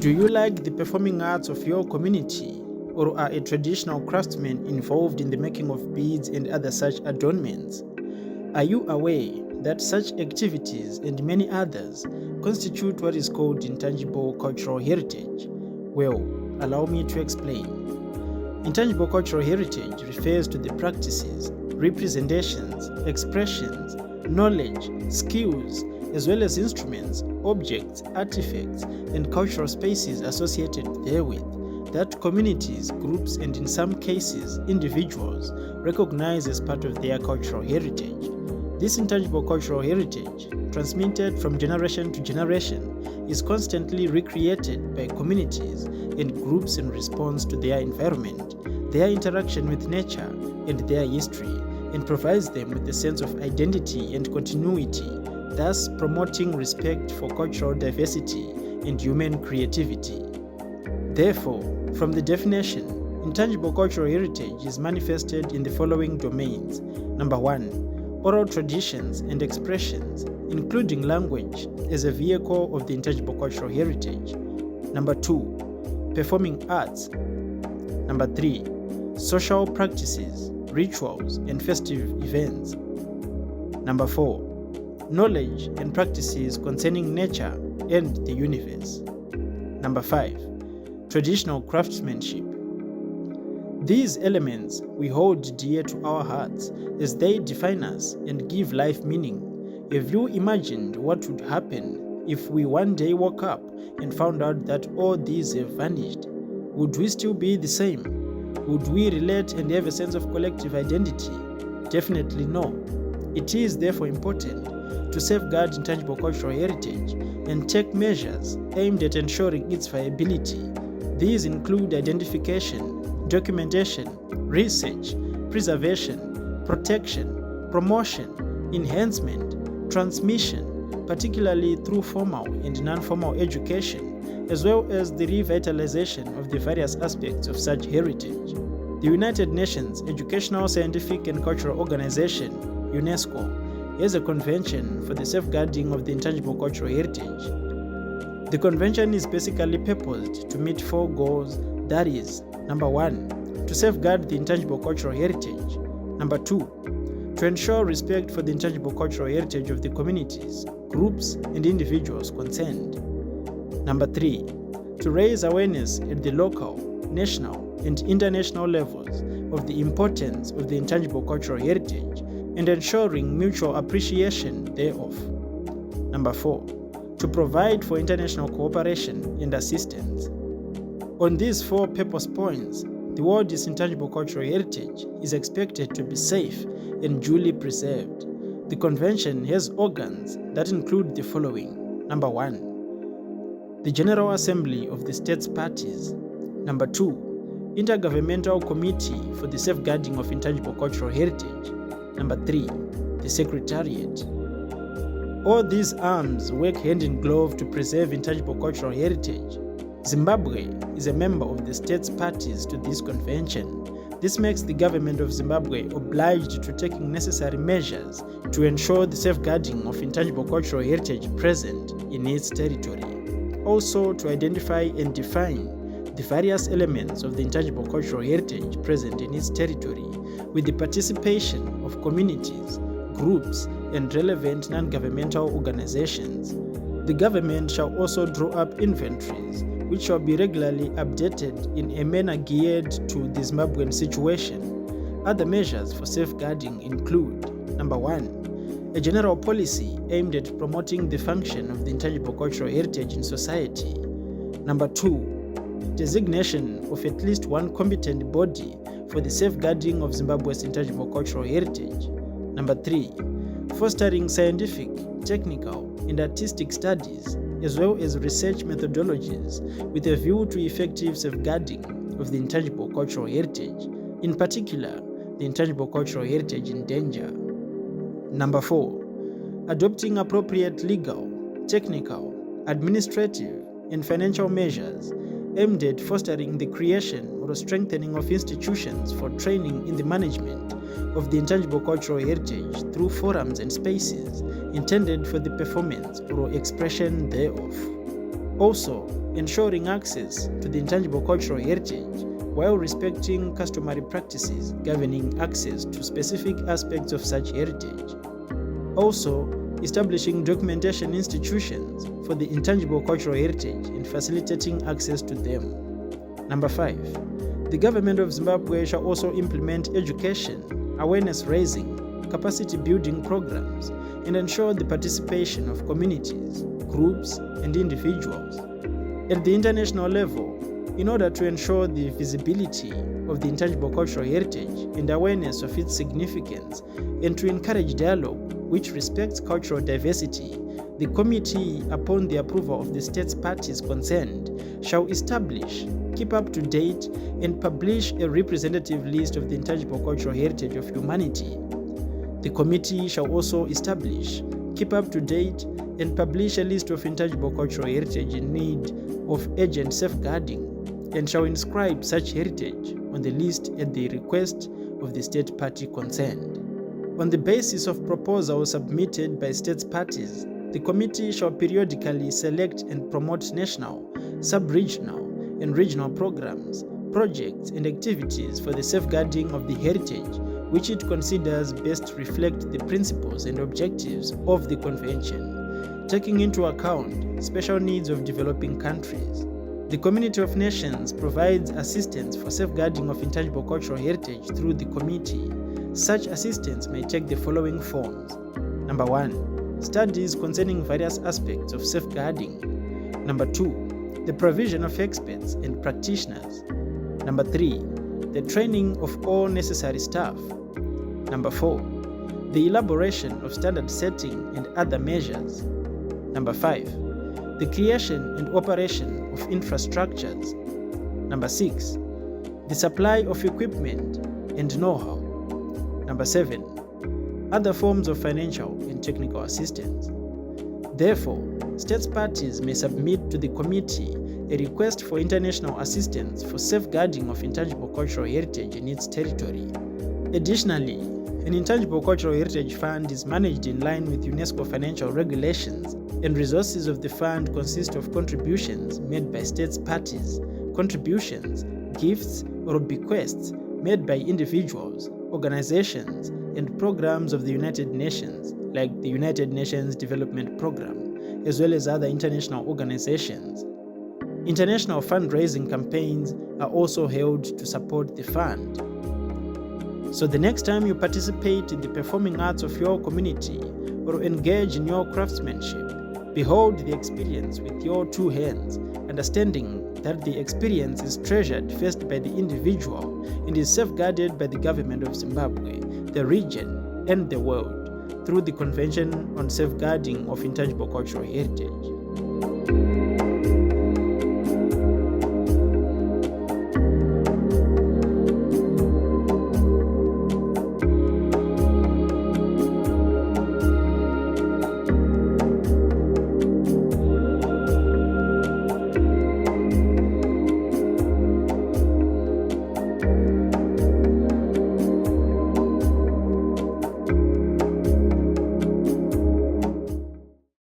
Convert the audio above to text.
Do you like the performing arts of your community, or are a traditional craftsman involved in the making of beads and other such adornments? Are you aware that such activities and many others constitute what is called intangible cultural heritage? Well, allow me to explain. Intangible cultural heritage refers to the practices, representations, expressions, knowledge, skills, as well as instruments, objects, artifacts, and cultural spaces associated therewith that communities, groups, and in some cases, individuals recognize as part of their cultural heritage. This intangible cultural heritage, transmitted from generation to generation, is constantly recreated by communities and groups in response to their environment, their interaction with nature, and their history, and provides them with a sense of identity and continuity, thus promoting respect for cultural diversity and human creativity. Therefore, from the definition, intangible cultural heritage is manifested in the following domains. Number 1, oral traditions and expressions, including language as a vehicle of the intangible cultural heritage. Number 2, performing arts. Number 3, social practices, rituals, and festive events. Number 4, knowledge and practices concerning nature and the universe. Number 5, traditional craftsmanship. These elements we hold dear to our hearts as they define us and give life meaning. Have you imagined what would happen if we one day woke up and found out that all these have vanished? Would we still be the same? Would we relate and have a sense of collective identity? Definitely no. It is therefore important to safeguard intangible cultural heritage and take measures aimed at ensuring its viability. These include identification, documentation, research, preservation, protection, promotion, enhancement, transmission, particularly through formal and non-formal education, as well as the revitalization of the various aspects of such heritage. The United Nations Educational, Scientific and Cultural Organization, UNESCO, has a convention for the safeguarding of the intangible cultural heritage. The convention is basically purposed to meet 4 goals, that is, number 1, to safeguard the intangible cultural heritage. Number 2, to ensure respect for the intangible cultural heritage of the communities, groups, and individuals concerned. Number 3, to raise awareness at the local, national, and international levels of the importance of the intangible cultural heritage and ensuring mutual appreciation thereof. Number 4, to provide for international cooperation and assistance. On these 4 purpose points, the world's intangible cultural heritage is expected to be safe and duly preserved. The convention has organs that include the following. Number 1, the General Assembly of the States Parties. Number 2, Intergovernmental Committee for the Safeguarding of Intangible Cultural Heritage. Number 3, the Secretariat. All these arms work hand in glove to preserve intangible cultural heritage. Zimbabwe is a member of the states parties to this convention. This makes the government of Zimbabwe obliged to taking necessary measures to ensure the safeguarding of intangible cultural heritage present in its territory. Also, to identify and define the various elements of the intangible cultural heritage present in its territory with the participation of communities, groups, and relevant non-governmental organizations. The government shall also draw up inventories which shall be regularly updated in a manner geared to the Zimbabwean situation. Other measures for safeguarding include: Number 1, a general policy aimed at promoting the function of the intangible cultural heritage in society. Number 2, designation of at least one competent body for the safeguarding of Zimbabwe's intangible cultural heritage. Number 3, fostering scientific, technical, and artistic studies, as well as research methodologies with a view to effective safeguarding of the intangible cultural heritage, in particular, the intangible cultural heritage in danger. Number 4, adopting appropriate legal, technical, administrative, and financial measures aimed at fostering the creation or strengthening of institutions for training in the management of the intangible cultural heritage through forums and spaces intended for the performance or expression thereof. Also, ensuring access to the intangible cultural heritage while respecting customary practices governing access to specific aspects of such heritage. Also, establishing documentation institutions for the intangible cultural heritage and facilitating access to them. Number 5. The government of Zimbabwe shall also implement education, awareness raising, capacity building programs, and ensure the participation of communities, groups, and individuals. At the international level, in order to ensure the visibility of the intangible cultural heritage and awareness of its significance, and to encourage dialogue which respects cultural diversity, the committee, upon the approval of the states parties concerned, shall establish, keep up to date, and publish a representative list of the intangible cultural heritage of humanity. The committee shall also establish, keep up to date, and publish a list of intangible cultural heritage in need of urgent safeguarding, and shall inscribe such heritage on the list at the request of the state party concerned. On the basis of proposals submitted by state parties, the committee shall periodically select and promote national, sub-regional, and regional programs, projects, and activities for the safeguarding of the heritage which it considers best reflect the principles and objectives of the convention, taking into account special needs of developing countries. The Community of Nations provides assistance for safeguarding of intangible cultural heritage through the committee. Such assistance may take the following forms. Number 1. Studies concerning various aspects of safeguarding. Number 2. The provision of experts and practitioners. Number 3. The training of all necessary staff. Number 4. The elaboration of standard setting and other measures. Number 5. The creation and operation of infrastructures. Number 6. The supply of equipment and know-how. Number 7. Other forms of financial and technical assistance. Therefore, states parties may submit to the committee a request for international assistance for safeguarding of intangible cultural heritage in its territory. Additionally, an intangible cultural heritage fund is managed in line with UNESCO financial regulations, and resources of the fund consist of contributions made by states parties, contributions, gifts, or bequests made by individuals, organizations, and programs of the United Nations, like the United Nations Development Program, as well as other international organizations. International fundraising campaigns are also held to support the fund. So the next time you participate in the performing arts of your community or engage in your craftsmanship, behold the experience with your two hands, understanding that the experience is treasured first by the individual and is safeguarded by the government of Zimbabwe, the region, and the world through the Convention on Safeguarding of Intangible Cultural Heritage.